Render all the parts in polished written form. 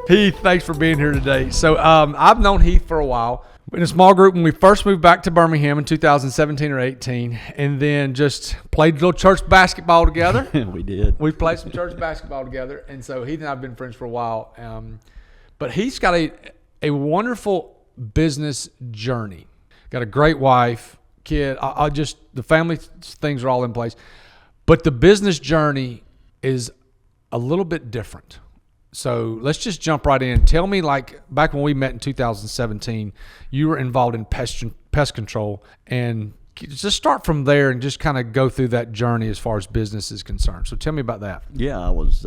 Heath, thanks for being here today. So I've known Heath for a while. In a small group when we first moved back to Birmingham in 2017 or 18, and then just played a little church basketball together. We did. We played some church basketball together, and so Heath and I have been friends for a while. But he's got a wonderful business journey. Got a great wife, kid. The family things are all in place, but the business journey is a little bit different. So let's just jump right in. Tell me, like, back when we met in 2017, you were involved in pest control, and just start from there and just kind of go through that journey as far as business is concerned. So tell me about that. Yeah, I was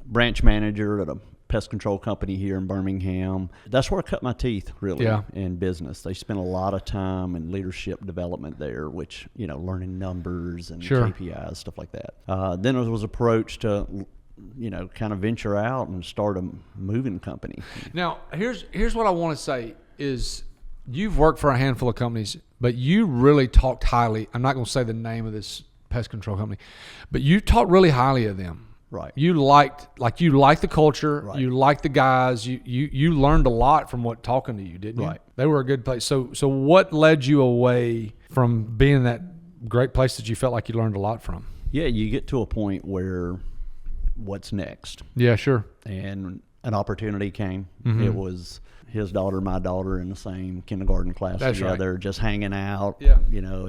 branch manager at a pest control company here in Birmingham. That's where I cut my teeth, really, in business. They spent a lot of time in leadership development there, which, learning numbers and KPIs, stuff like that. Then I was approached to kind of venture out and start a moving company. Now, here's what I want to say is you've worked for a handful of companies, but you really talked highly. I'm not going to say the name of this pest control company, but you talked really highly of them. Right. You liked the culture. Right. You liked the guys. You learned a lot from talking to you, didn't you? Right. They were a good place. So what led you away from being that great place that you felt like you learned a lot from? Yeah, you get to a point where what's next? Yeah, sure. And an opportunity came. Mm-hmm. It was his daughter, my daughter in the same kindergarten class together, just hanging out, at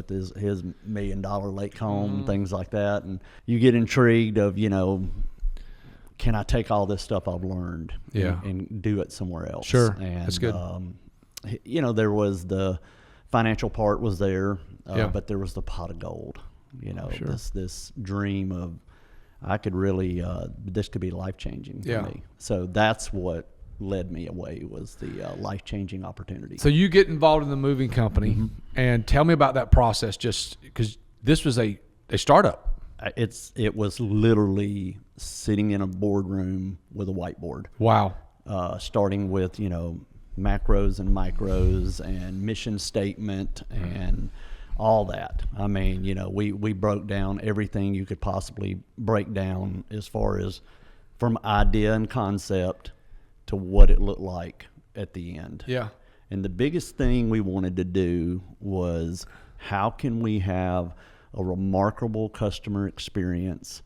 his $1 million lake home, things like that. And you get intrigued of, can I take all this stuff I've learned and do it somewhere else? Sure. And, that's good. There was the financial part was there, but there was the pot of gold, this dream of, I could really, this could be life-changing for me. So that's what led me away was the life-changing opportunity. So you get involved in the moving company, and tell me about that process, just because this was a startup. It was literally sitting in a boardroom with a whiteboard. Wow. Starting with, macros and micros and mission statement and all that. I mean, we broke down everything you could possibly break down as far as from idea and concept to what it looked like at the end. Yeah. And the biggest thing we wanted to do was how can we have a remarkable customer experience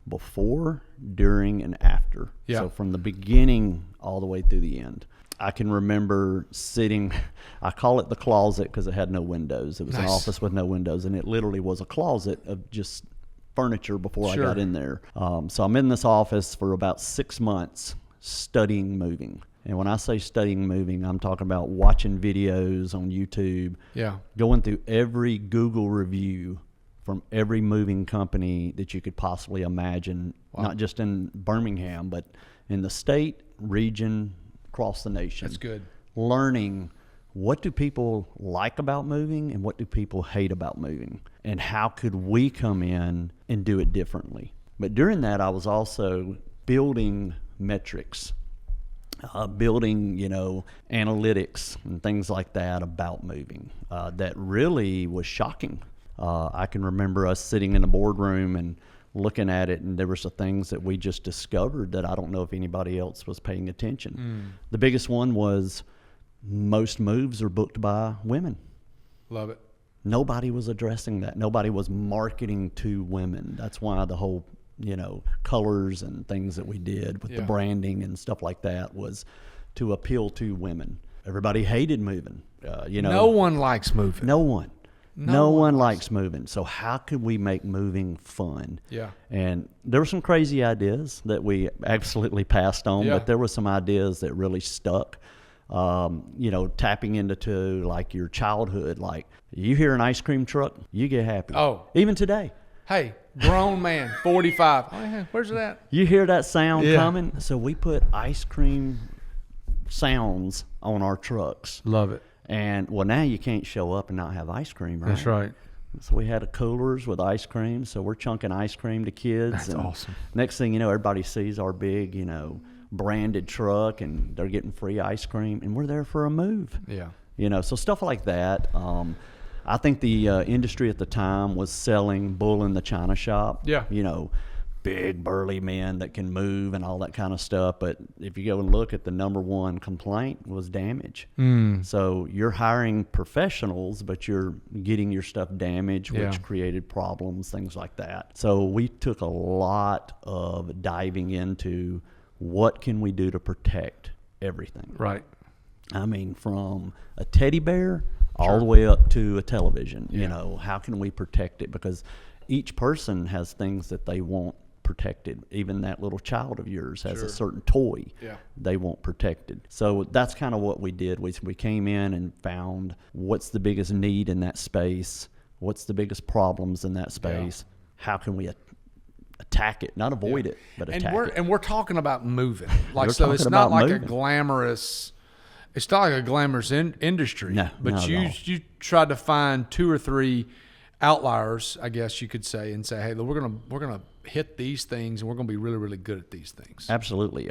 before, during, and after. Yeah. So from the beginning all the way through the end. I can remember sitting, I call it the closet because it had no windows. It was an office with no windows, and it literally was a closet of just furniture before I got in there. So I'm in this office for about 6 months studying moving. And when I say studying moving, I'm talking about watching videos on YouTube, going through every Google review from every moving company that you could possibly imagine, not just in Birmingham, but in the state, region, across the nation. That's good. Learning what do people like about moving and what do people hate about moving, and how could we come in and do it differently. But during that, I was also building metrics, building, analytics and things like that about moving that really was shocking. I can remember us sitting in a boardroom and looking at it, and there were some things that we just discovered that I don't know if anybody else was paying attention. The biggest one was most moves are booked by women. Love it. Nobody was addressing that. Nobody was marketing to women. That's why the whole, colors and things that we did with the branding and stuff like that was to appeal to women. Everybody hated moving. No one likes moving. No one. No one likes moving. So how could we make moving fun? Yeah. And there were some crazy ideas that we absolutely passed on, but there were some ideas that really stuck. Tapping into like your childhood, like you hear an ice cream truck, you get happy. Oh. Even today. Hey, grown man, 45. Oh, yeah, where's that? You hear that sound coming? So we put ice cream sounds on our trucks. Love it. And, now you can't show up and not have ice cream, right? That's right. So we had coolers with ice cream, so we're chunking ice cream to kids. That's awesome. Next thing you know, everybody sees our big, branded truck, and they're getting free ice cream, and we're there for a move. Yeah. So stuff like that. I think the industry at the time was selling bull in the china shop. Yeah. big burly men that can move and all that kind of stuff. But if you go and look at the number one complaint was damage. So you're hiring professionals, but you're getting your stuff damaged, which created problems, things like that. So we took a lot of diving into what can we do to protect everything. Right. I mean, from a teddy bear all the way up to a television, you know, how can we protect it? Because each person has things that they want protected. Even that little child of yours has a certain toy they want protected. So that's kind of what we did. We came in and found what's the biggest need in that space, what's the biggest problems in that space, how can we attack it, not avoid it, but attack it. And we're talking about moving. Like, so it's not like moving. It's not like a glamorous industry. No, but you tried to find 2 or 3 outliers, I guess you could say, and say, hey, look, we're gonna hit these things, and we're gonna be really, really good at these things. Absolutely.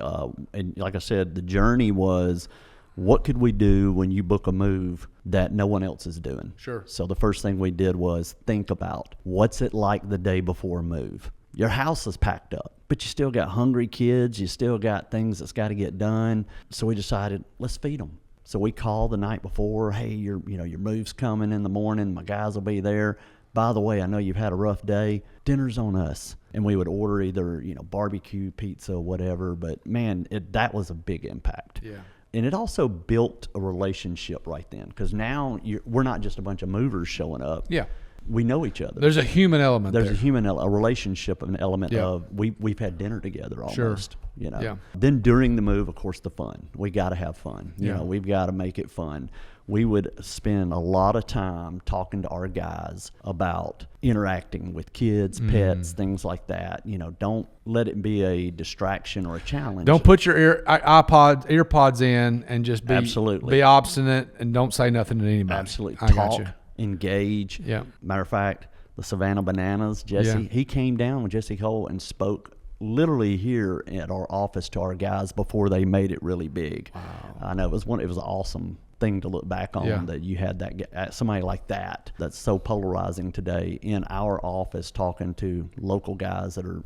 And like I said, the journey was, what could we do when you book a move that no one else is doing? Sure. So the first thing we did was think about, what's it like the day before a move? Your house is packed up, but you still got hungry kids. You still got things that's got to get done. So we decided, let's feed them. So we called the night before, hey, your move's coming in the morning. My guys will be there. By the way, I know you've had a rough day. Dinner's on us. And we would order either, barbecue, pizza, whatever. But man, that was a big impact. Yeah. And it also built a relationship right then, because now we're not just a bunch of movers showing up. Yeah. We know each other. There's a human element There's there. a relationship, an element of we've had dinner together almost. Yeah. Then during the move, of course, the fun. We got to have fun. You know, we've got to make it fun. We would spend a lot of time talking to our guys about interacting with kids, pets, things like that. Don't let it be a distraction or a challenge. Don't put your earpods in and just be obstinate and don't say nothing to anybody. Absolutely. I got you. Engage. Yeah. Matter of fact, the Savannah Bananas, Jesse, he came down with Jesse Cole and spoke literally here at our office to our guys before they made it really big. Wow. I know it was an awesome thing to look back on, that you had somebody like that's so polarizing today in our office, talking to local guys that are,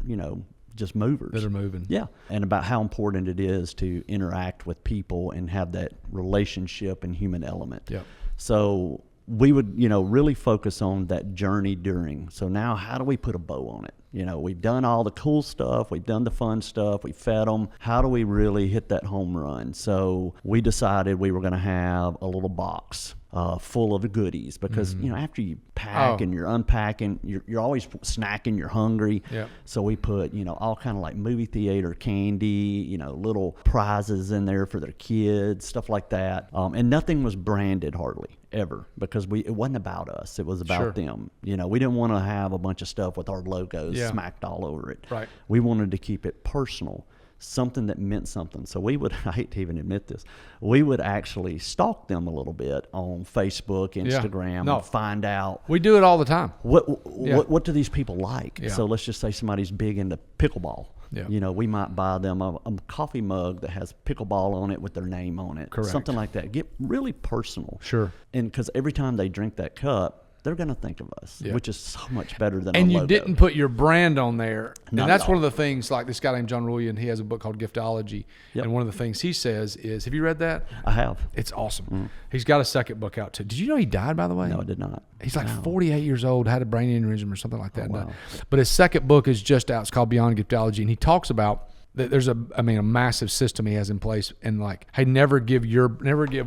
just movers that are moving. Yeah. And about how important it is to interact with people and have that relationship and human element. Yeah. So we would, really focus on that journey during. So now how do we put a bow on it? We've done all the cool stuff. We've done the fun stuff. We fed them. How do we really hit that home run? So we decided we were going to have a little box full of goodies, because, after you pack and you're unpacking, you're always snacking, you're hungry. Yeah. So we put, all kind of like movie theater candy, little prizes in there for their kids, stuff like that. And nothing was branded hardly ever, because it wasn't about us. It was about them. We didn't want to have a bunch of stuff with our logos smacked all over it. Right. We wanted to keep it personal, something that meant something. So we would, I hate to even admit this, we would actually stalk them a little bit on Facebook, Instagram, and find out. We do it all the time. What do these people like? Yeah. So let's just say somebody's big into pickleball. Yeah. We might buy them a coffee mug that has pickleball on it with their name on it. Correct. Something like that. Get really personal. Sure. And because every time they drink that cup, they're going to think of us, which is so much better than and a logo. You didn't put your brand on there. Not and that's at all. one of the things, like this guy named John Rulian, he has a book called Giftology. Yep. And one of the things he says is, have you read that? I have. It's awesome. He's got a second book out too. Did you know he died, by the way? No, I did not. He's like 48 years old, had a brain aneurysm or something like that. Oh, wow. But his second book is just out. It's called Beyond Giftology. And he talks about that there's a massive system he has in place. And like, hey, never give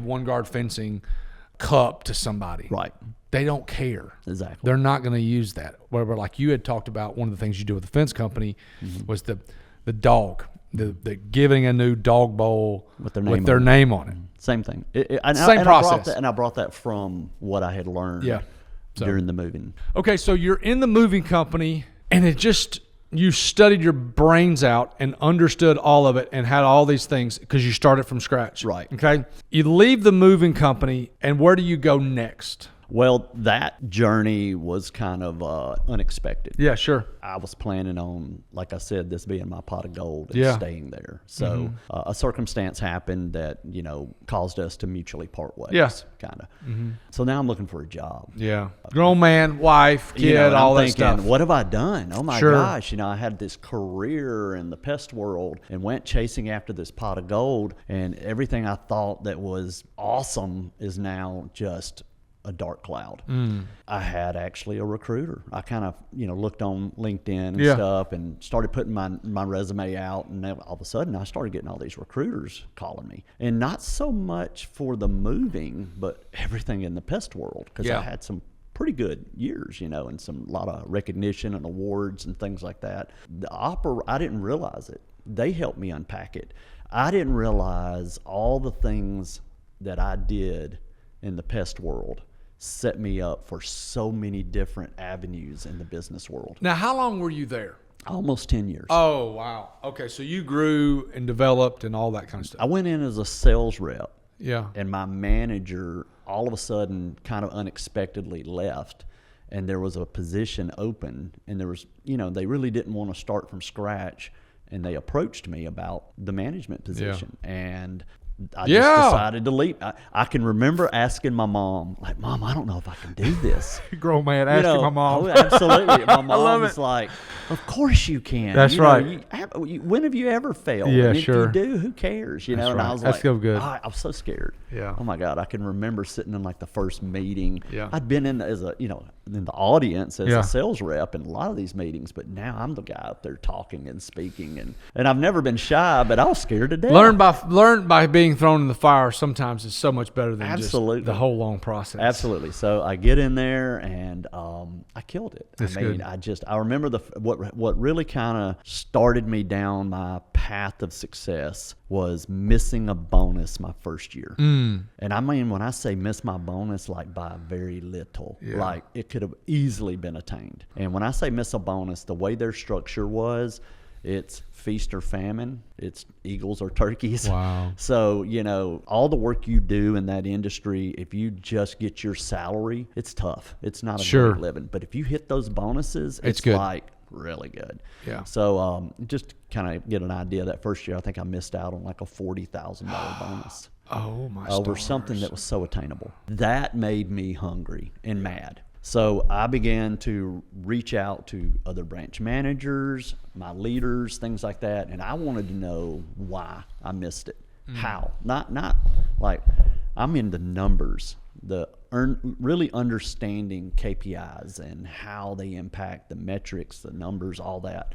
one guard fencing cup to somebody. Right. They don't care. Exactly. They're not going to use that. Whatever, like you had talked about, one of the things you do with the fence company was the dog, the giving a new dog bowl with their name on it. Same thing. Same process. I brought that from what I had learned during the moving. Okay, so you're in the moving company, and you studied your brains out and understood all of it and had all these things because you started from scratch. Right. Okay. You leave the moving company, and where do you go next? Well, that journey was kind of unexpected. Yeah, sure. I was planning on, like I said, this being my pot of gold and Yeah. staying there. So a circumstance happened that, caused us to mutually part ways. Yeah. Kind of. So now I'm looking for a job. Yeah. Grown man, wife, kid, And all I'm that thinking, stuff. what have I done? Oh my Sure. gosh. I had this career in the pest world and went chasing after this pot of gold, and everything I thought that was awesome is now just a dark cloud. I had actually a recruiter. I kind of, looked on LinkedIn and stuff and started putting my resume out, and then all of a sudden I started getting all these recruiters calling me, and not so much for the moving, but everything in the pest world, because I had some pretty good years, and a lot of recognition and awards and things like that. I didn't realize it. They helped me unpack it. I didn't realize all the things that I did in the pest world set me up for so many different avenues in the business world. Now, how long were you there? Almost 10 years. Oh, wow. Okay, so you grew and developed and all that kind of stuff. I went in as a sales rep. Yeah. And my manager all of a sudden kind of unexpectedly left, and there was a position open, and there was, they really didn't want to start from scratch, and they approached me about the management position. And I just decided to leave. I can remember asking my mom, like, Mom, I don't know if I can do this. Grown man asking my mom. Oh, absolutely. My mom love was it. like, of course you can. That's right. When have you ever failed? Yeah, and sure. If you do, who cares? That's And right. I was That's like, so good. I was so scared. Yeah. Oh my God. I can remember sitting in like the first meeting. Yeah. I'd been in as in the audience as Yeah. a sales rep in a lot of these meetings, but now I'm the guy up there talking and speaking, and I've never been shy, but I was scared to death. Learn by being thrown in the fire sometimes is so much better than Absolutely. just the whole long process. Absolutely. So I get in there and I killed it. That's good. I remember what really kind of started me down my path of success was missing a bonus my first year. And I mean, when I say miss my bonus, like by very little, like it could have easily been attained. And when I say miss a bonus, the way their structure was, it's feast or famine. It's eagles or turkeys. Wow. So, all the work you do in that industry, if you just get your salary, it's tough. It's not a great living. But if you hit those bonuses, it's good. like really good. Yeah. So just kind of get an idea, that first year, I think I missed out on like a $40,000 bonus. Oh, my Over stars. something that was so attainable. That made me hungry and mad. So I began to reach out to other branch managers, my leaders, things like that, and I wanted to know why I missed it. How? Not like I'm into numbers, really understanding KPIs and how they impact the metrics, the numbers, all that.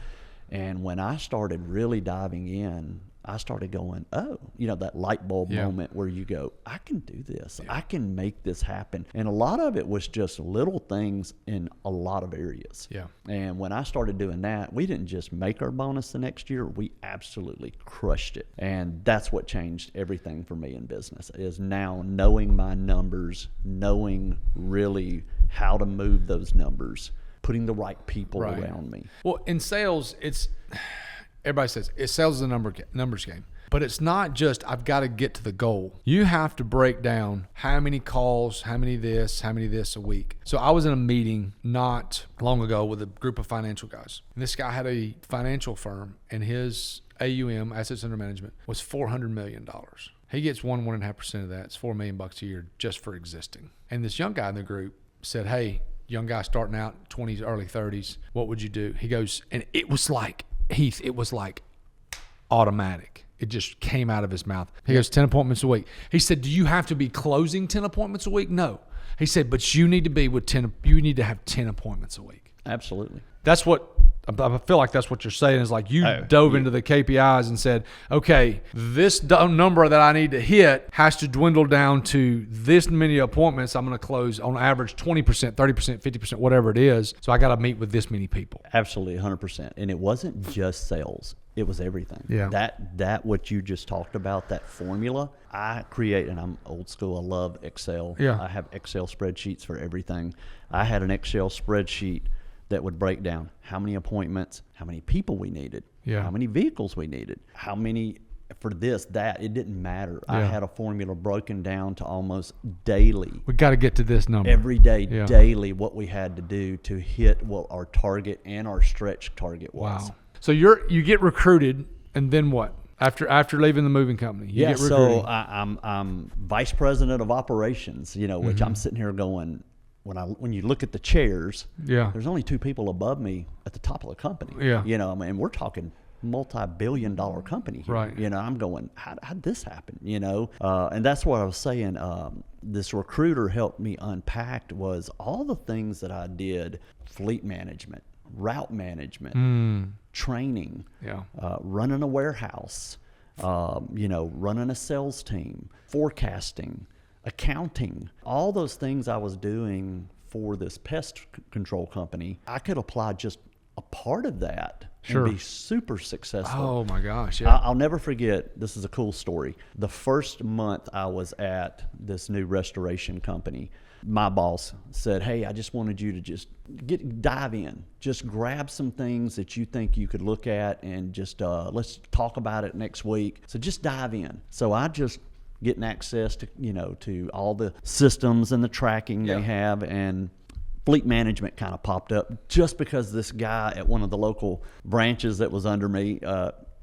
And when I started really diving in, I started going, that light bulb moment where you go, I can do this. I can make this happen. And a lot of it was just little things in a lot of areas. Yeah. And when I started doing that, we didn't just make our bonus the next year, we absolutely crushed it. And that's what changed everything for me in business, is now knowing my numbers, knowing really how to move those numbers, putting the right people around me. Well, in sales, everybody says sales is a numbers game, but it's not just I've got to get to the goal. You have to break down how many calls, how many this a week. So I was in a meeting not long ago with a group of financial guys. And this guy had a financial firm, and his AUM, assets under management, was $400 million. He gets 1.5% of that. It's $4 million a year just for existing. And this young guy in the group said, hey, young guy starting out 20s, early 30s, what would you do? He goes, and it was like, Heath, it was like automatic. It just came out of his mouth. He goes, 10 appointments a week. He said, do you have to be closing 10 appointments a week? No. He said, but you need to be with 10, you need to have 10 appointments a week. Absolutely. That's what, I feel like that's what you're saying, is like you dove into the KPIs and said, okay, this number that I need to hit has to dwindle down to this many appointments. I'm going to close on average 20%, 30%, 50%, whatever it is. So I got to meet with this many people. Absolutely, 100%. And it wasn't just sales. It was everything. Yeah. That what you just talked about, that formula, I create, and I'm old school, I love Excel. Yeah. I have Excel spreadsheets for everything. I had an Excel spreadsheet that would break down how many appointments, how many people we needed, how many vehicles we needed, how many for this, that, it didn't matter. I Yeah. had a formula broken down to almost daily. We got to get to this number. Every day, Yeah. daily, what we had to do to hit what our target and our stretch target was. Wow. So you get recruited, and then what? After leaving the moving company, you get recruited. So I'm vice president of operations, which I'm sitting here going, when you look at the chairs, there's only 2 people above me at the top of the company. Yeah. I mean, we're talking multi-billion-dollar company here. Right. I'm going, how'd this happen? And that's what I was saying. This recruiter helped me unpack was all the things that I did: fleet management, route management, training, running a warehouse, running a sales team, forecasting, accounting, all those things I was doing for this pest control company. I could apply just a part of that and be super successful. Oh my gosh. Yeah. I'll never forget, this is a cool story. The first month I was at this new restoration company, my boss said, "Hey, I just wanted you to just dive in. Just grab some things that you think you could look at and just let's talk about it next week. So just dive in." So I just getting access to, to all the systems and the tracking they have, and fleet management kind of popped up just because this guy at one of the local branches that was under me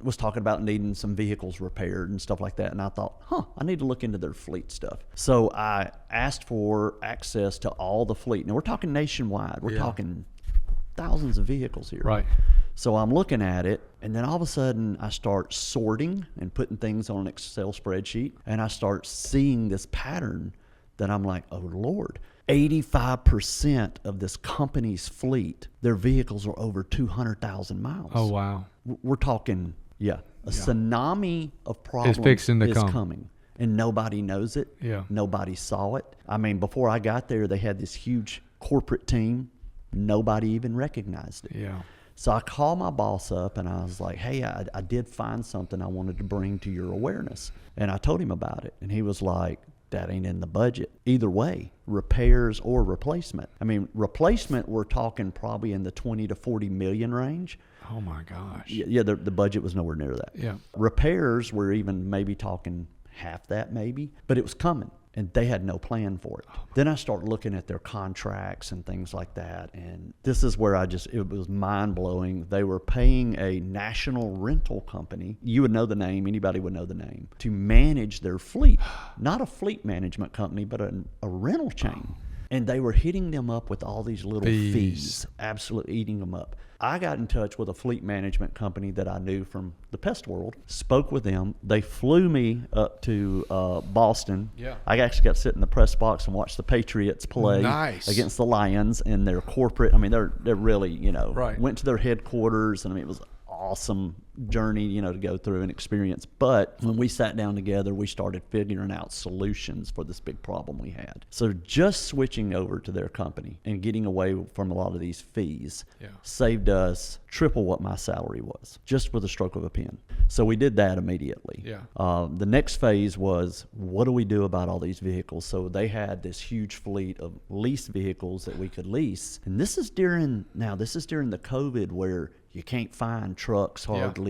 was talking about needing some vehicles repaired and stuff like that. And I thought, I need to look into their fleet stuff. So I asked for access to all the fleet. Now we're talking nationwide. We're talking thousands of vehicles here. Right. So I'm looking at it, and then all of a sudden I start sorting and putting things on an Excel spreadsheet, and I start seeing this pattern that I'm like, oh Lord, 85% of this company's fleet, their vehicles are over 200,000 miles. Oh wow. We're talking, a tsunami of problems fixing to is come. coming. And nobody knows it. Yeah. Nobody saw it. I mean, before I got there, they had this huge corporate team. Nobody even recognized it. Yeah. So I called my boss up and I was like, "Hey, I did find something I wanted to bring to your awareness." And I told him about it. And he was like, "That ain't in the budget. Either way, repairs or replacement." I mean, replacement, we're talking probably in the 20 to 40 million range. Oh my gosh. Yeah, the budget was nowhere near that. Yeah. Repairs, we're even maybe talking half that maybe, but it was coming. And they had no plan for it. Then I start looking at their contracts and things like that. And this is where it was mind blowing. They were paying a national rental company. You would know the name, anybody would know the name, to manage their fleet. Not a fleet management company, but a rental chain. And they were hitting them up with all these little fees, absolutely eating them up. I got in touch with a fleet management company that I knew from the pest world, spoke with them. They flew me up to Boston. Yeah. I actually got to sit in the press box and watch the Patriots play against the Lions in their corporate. I mean, they're really, went to their headquarters, and I mean, it was an awesome journey, to go through and experience. But when we sat down together, we started figuring out solutions for this big problem we had. So just switching over to their company and getting away from a lot of these fees saved us triple what my salary was, just with a stroke of a pen. So we did that immediately. The next phase was, what do we do about all these vehicles? So they had this huge fleet of lease vehicles that we could lease. And this is during the COVID where you can't find trucks hardly,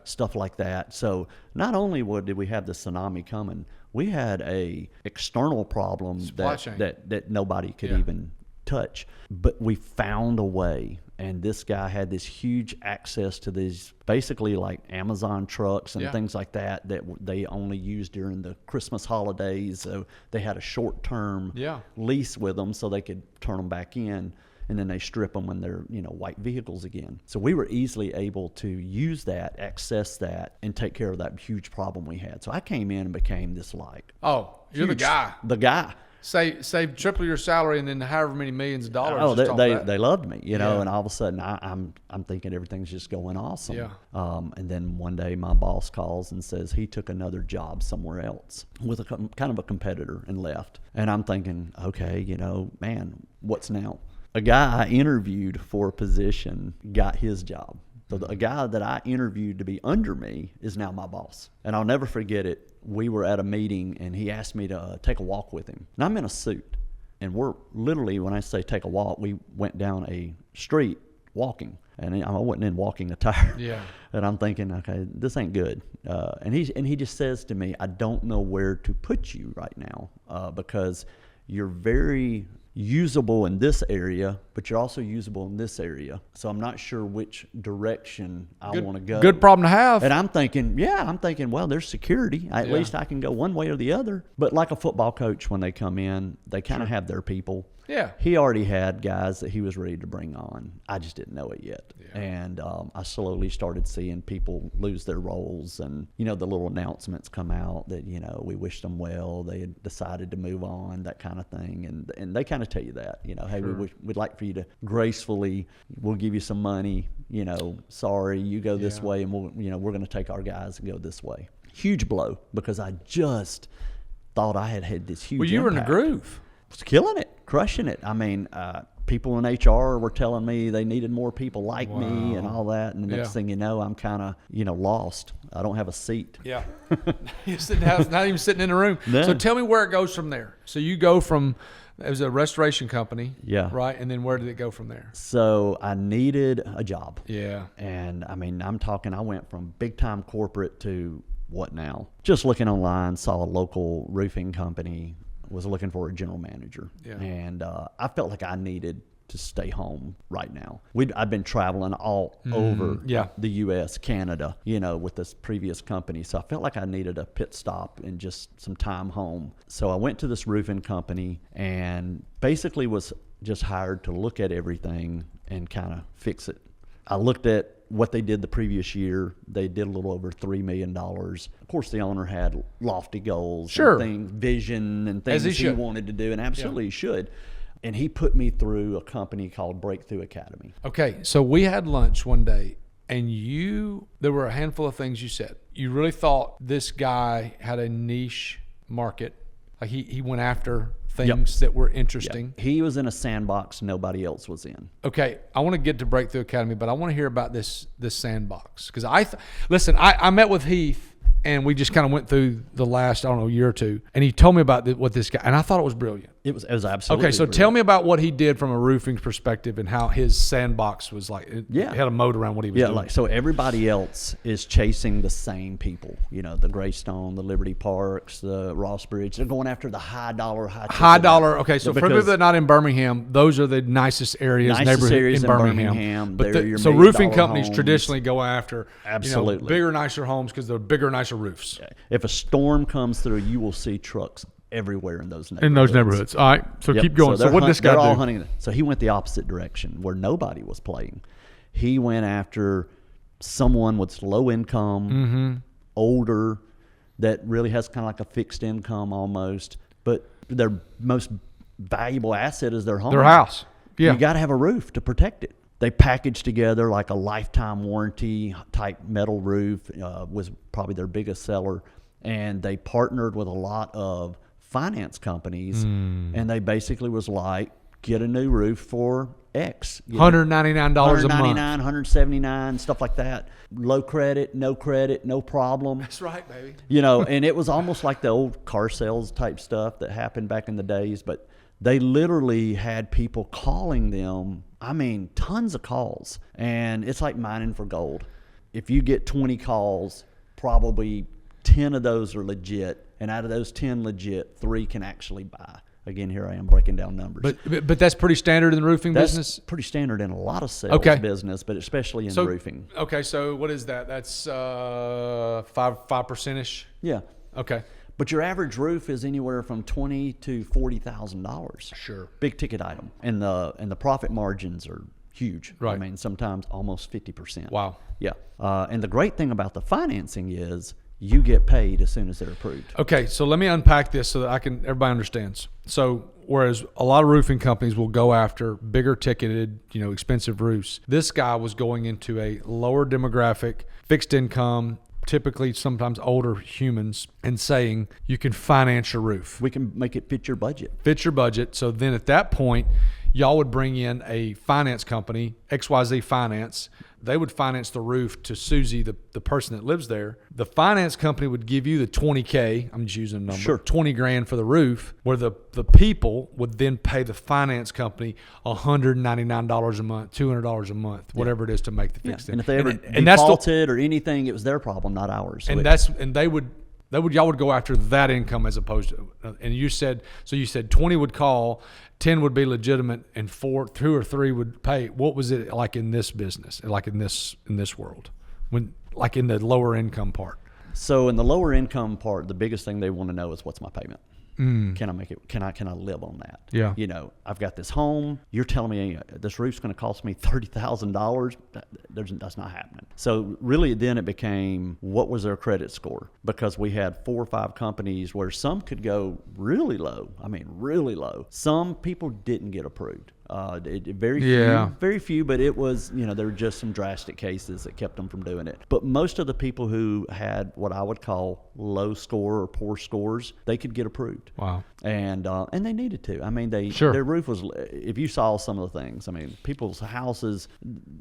stuff like that. So not only did we have the tsunami coming, we had a external problem that nobody could even touch. But we found a way, and this guy had this huge access to these basically like Amazon trucks and things like that they only used during the Christmas holidays. So they had a short-term lease with them so they could turn them back in. And then they strip them when they're, white vehicles again. So we were easily able to use that, access that, and take care of that huge problem we had. So I came in and became this you're the guy. The guy. Save triple your salary and then however many millions of dollars. Oh, they loved me, and all of a sudden I'm thinking everything's just going awesome. Yeah. And then one day my boss calls and says he took another job somewhere else with a kind of a competitor and left. And I'm thinking, okay, man, what's now? A guy I interviewed for a position got his job. So a guy that I interviewed to be under me is now my boss. And I'll never forget it. We were at a meeting and he asked me to take a walk with him. And I'm in a suit. And we're literally, when I say take a walk, we went down a street walking. And I wasn't in walking attire. Yeah. And I'm thinking, okay, this ain't good. And he just says to me, I don't know where to put you right now because you're very usable in this area, but you're also usable in this area. So I'm not sure which direction I want to go. Good problem to have. And I'm thinking, well, there's security. At least I can go one way or the other. But like a football coach, when they come in, they kind of have their people. Yeah. He already had guys that he was ready to bring on. I just didn't know it yet. Yeah. And I slowly started seeing people lose their roles, and, the little announcements come out that, we wish them well. They had decided to move on, that kind of thing. And they kind of tell you that, hey, we'd like for you to gracefully, we'll give you some money, sorry, you go this way, and we're going to take our guys and go this way. Huge blow, because I just thought I had this huge you impact. were in the groove. Was killing it, crushing it. I mean, people in HR were telling me they needed more people like me and all that. And the next thing you know, I'm kind of, lost. I don't have a seat. Yeah. Not even sitting in the room. No. So tell me where it goes from there. So you go from, it was a restoration company. Yeah. Right. And then where did it go from there? So I needed a job. Yeah. And I mean, I went from big time corporate to what now? Just looking online, saw a local roofing company, was looking for a general manager. Yeah. And I felt like I needed to stay home right now. I'd been traveling all over the U.S., Canada, with this previous company. So I felt like I needed a pit stop and just some time home. So I went to this roofing company and basically was just hired to look at everything and kind of fix it. I looked at what they did the previous year. They did a little over $3 million. Of course, the owner had lofty goals, and things, vision, and things he wanted to do, and absolutely he should. And he put me through a company called Breakthrough Academy. Okay, so we had lunch one day, and there were a handful of things you said. You really thought this guy had a niche market. Like he went after things that were interesting. He was in a sandbox nobody else was in. Okay, I want to get to Breakthrough Academy, but I want to hear about this sandbox. Because I met with Heath, and we just kind of went through the last, year or two, and he told me about what this guy, and I thought it was brilliant. It was absolutely okay. So brilliant. Tell me about what he did from a roofing perspective and how his sandbox was like. It had a moat around what he was doing. Like so everybody else is chasing the same people. The Greystone, the Liberty Parks, the Ross Bridge. They're going after the high dollar. Okay, so for people that are not in Birmingham, those are the nicest areas in Birmingham. But so roofing companies traditionally go after bigger, nicer homes because they're bigger, nicer roofs. Okay. If a storm comes through, you will see trucks everywhere in those neighborhoods. All right. So keep going. So what did this guy do? They're all hunting. So he went the opposite direction where nobody was playing. He went after someone with low income, older, that really has kind of like a fixed income almost, but their most valuable asset is their home. Their house. Yeah. You got to have a roof to protect it. They packaged together like a lifetime warranty type metal roof, was probably their biggest seller. And they partnered with a lot of finance companies, and they basically was like, get a new roof for X. $199 a month. $179, stuff like that. Low credit, no problem. That's right, baby. And it was almost like the old car sales type stuff that happened back in the days, but they literally had people calling them, tons of calls. And it's like mining for gold. If you get 20 calls, probably 10 of those are legit, and out of those 10 legit, 3 can actually buy. Again, here I am breaking down numbers. But that's pretty standard in the roofing business? That's pretty standard in a lot of sales business, but especially in roofing. Okay, so what is that? That's 5%-ish? Yeah. Okay. But your average roof is anywhere from $20,000 to $40,000. Sure. Big ticket item. And the profit margins are huge. Right. Sometimes almost 50%. Wow. Yeah. And the great thing about the financing is you get paid as soon as they're approved. Okay, so let me unpack this so that everybody understands. So whereas a lot of roofing companies will go after bigger ticketed, expensive roofs, this guy was going into a lower demographic, fixed income, typically sometimes older humans, and saying you can finance your roof. We can make it fit your budget. So then at that point, y'all would bring in a finance company, XYZ Finance. They would finance the roof to Susie, the person that lives there. The finance company would give you the $20K. I'm just using a number. Sure. 20 grand for the roof, where the people would then pay the finance company $199 a month, $200 a month, whatever it is to make the fix. And if they ever and that's defaulted or anything, it was their problem, not ours. So y'all would go after that income as opposed to, and you said 20 would call, 10 would be legitimate, and 2 or 3 would pay. What was it like in this business, like in this world, when like in the lower income part? So in the lower income part, the biggest thing they want to know is, what's my payment? Can I make it? Can I live on that? Yeah. I've got this home. You're telling me this roof's going to cost me $30,000. That's not happening. So really, then it became, what was their credit score? Because we had 4 or 5 companies where some could go really low. I mean, really low. Some people didn't get approved. Very few, but it was, there were just some drastic cases that kept them from doing it. But most of the people who had what I would call low score or poor scores, they could get approved. Wow. And they needed to. I mean, Sure. their roof was, if you saw some of the things, I mean, people's houses,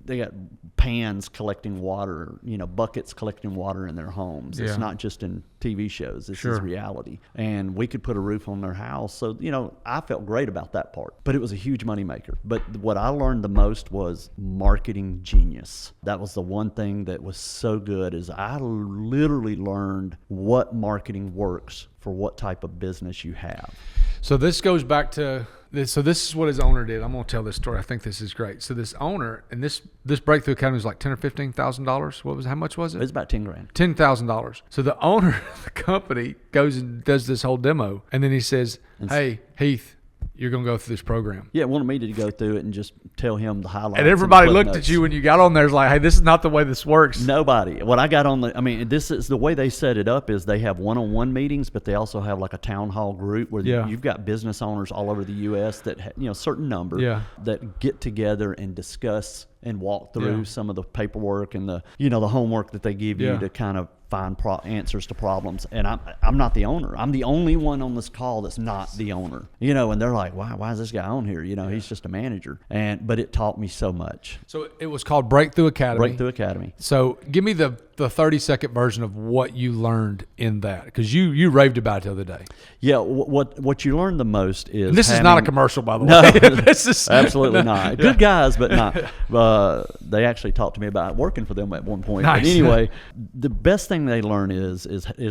they got pans collecting water, buckets collecting water in their homes. Yeah. It's not just in TV shows. This Sure. is reality. And we could put a roof on their house. So, I felt great about that part. But it was a huge moneymaker. But what I learned the most was marketing genius. That was the one thing that was so good, is I literally learned what marketing works for what type of business you have. So this goes back to this. So this is what his owner did. I'm going to tell this story. I think this is great. So this owner, and this Breakthrough Academy was like $10,000 or $15,000. How much was it? It was about 10 grand. $10,000. So the owner of the company goes and does this whole demo, and then he says, "Hey, Heath, you're going to go through this program." Yeah, wanted me to go through it and just tell him the highlights. And everybody the looked notes. at you when you got on there. It's like, "Hey, this is not the way this works." Nobody. What I got on this is the way they set it up, is they have one-on-one meetings, but they also have like a town hall group where you've got business owners all over the U.S. that certain number that get together and discuss and walk through some of the paperwork and the the homework that they give you to kind of find answers to problems. And I'm not the owner. I'm the only one on this call that's not the owner. And they're like, why is this guy on here? He's just a manager. But it taught me so much. So it was called Breakthrough Academy. Breakthrough Academy. So give me the 30-second version of what you learned in that, because you raved about it the other day. Yeah, what you learn the most is, and this is not a commercial, by the way. No, This is absolutely not. Good guys, but not. They actually talked to me about working for them at one point. Nice. But anyway, the best thing they learn is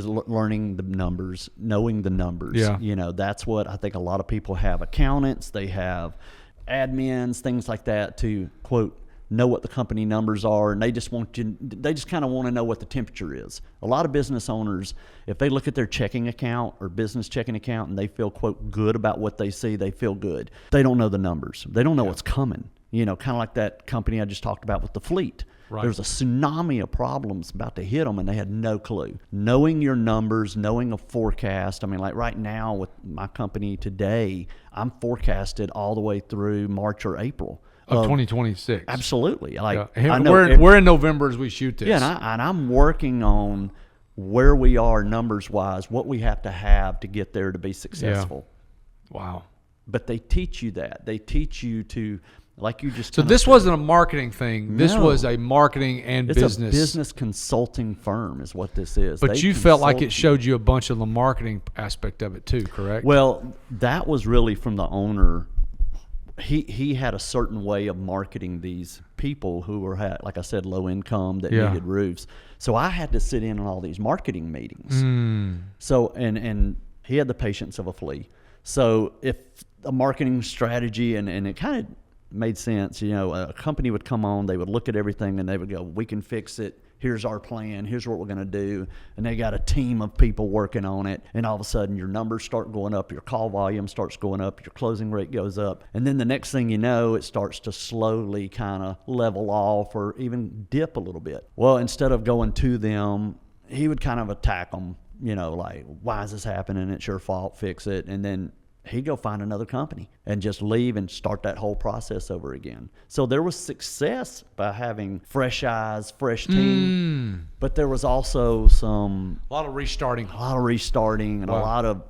learning the numbers, knowing the numbers. Yeah. That's what I think a lot of people have. Accountants, they have admins, things like that, to quote, know what the company numbers are, and they just kind of want to know what the temperature is. A lot of business owners, if they look at their checking account or business checking account and they feel, quote, good about what they see, they feel good. They don't know the numbers. They don't know what's coming. Kind of like that company I just talked about with the fleet. Right. There was a tsunami of problems about to hit them, and they had no clue. Knowing your numbers, knowing a forecast. I mean, like right now with my company today, I'm forecasted all the way through March or April. Of 2026. Absolutely. Like I know we're we're in November as we shoot this. Yeah, and I'm working on where we are numbers wise, what we have to get there to be successful. Yeah. Wow. But they teach you that. They teach you to, like you just. So this wasn't a marketing thing. This No. was a marketing and It's business. a business consulting firm is what this is. But They you felt like consult it showed you a bunch of the marketing aspect of it too, correct? Well, that was really from the owner. He had a certain way of marketing these people who were, like I said, low income that needed roofs. So I had to sit in on all these marketing meetings. So and he had the patience of a flea. So if a marketing strategy and it kind of made sense, a company would come on, they would look at everything and they would go, "We can fix it. Here's our plan. Here's what we're going to do." And they got a team of people working on it. And all of a sudden your numbers start going up. Your call volume starts going up. Your closing rate goes up. And then the next thing you know, it starts to slowly kind of level off or even dip a little bit. Well, instead of going to them, he would kind of attack them, like, "Why is this happening? It's your fault. Fix it." And then he'd go find another company and just leave and start that whole process over again. So there was success by having fresh eyes, fresh team, but there was also A lot of restarting. and a lot of,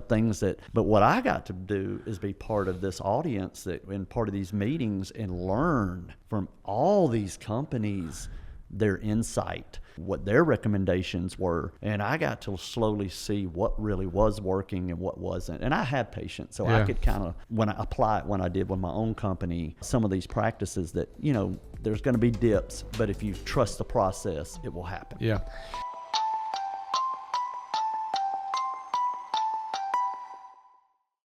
things but what I got to do is be part of this audience and part of these meetings and learn from all these companies, their insight, what their recommendations were. And I got to slowly see what really was working and what wasn't. And I had patience. So I could kind of, when I apply it, when I did with my own company, some of these practices that, there's going to be dips, but if you trust the process, it will happen. Yeah.